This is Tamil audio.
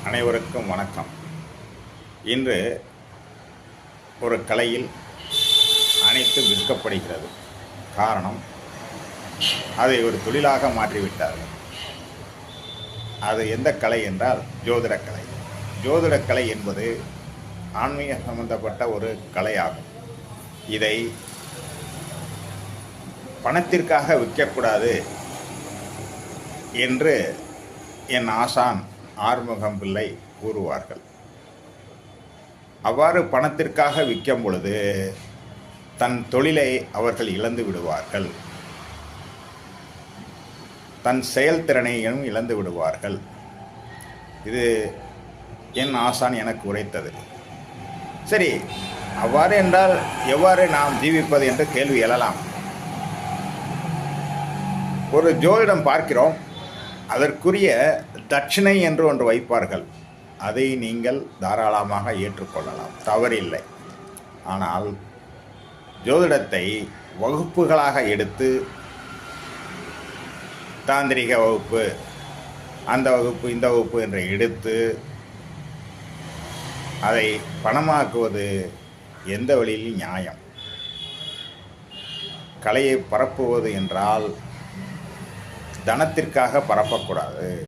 அனைவருக்கும் வணக்கம். இன்று ஒரு கலையில் அனைத்தும் விற்கப்படுகிறது. காரணம், அதை ஒரு தொழிலாக மாற்றிவிட்டார்கள். அது எந்த கலை என்றால் ஜோதிடக்கலை. ஜோதிடக்கலை என்பது ஆன்மீக சம்பந்தப்பட்ட ஒரு கலையாகும். இதை பணத்திற்காக விற்கக்கூடாது என்று என் ஆசான் ஆறுமுகம் பிள்ளை கூறுவார்கள். அவ்வாறு பணத்திற்காக விற்கும் பொழுது தன் தொழிலை அவர்கள் இழந்து விடுவார்கள், தன் செயல்திறனையும் இழந்து விடுவார்கள். இது என் ஆசான் எனக்கு உரைத்தது. சரி, அவ்வாறு என்றால் எவ்வாறு நாம் ஜீவிப்பது என்று கேள்வி எழலாம். ஒரு ஜோதிடம் பார்க்கிறோம், அதற்குரிய தட்சிணை என்று ஒன்று வைப்பார்கள். அதை நீங்கள் தாராளமாக ஏற்றுக்கொள்ளலாம், தவறில்லை. ஆனால் ஜோதிடத்தை வகுப்புகளாக எடுத்து தாந்திரிக வகுப்பு, அந்த வகுப்பு, இந்த வகுப்பு என்று எடுத்து அதை பணமாக்குவது எந்த வழியில் நியாயம்? கலையை பரப்புவது என்றால் தனத்திற்காக பரப்பக்கூடாது.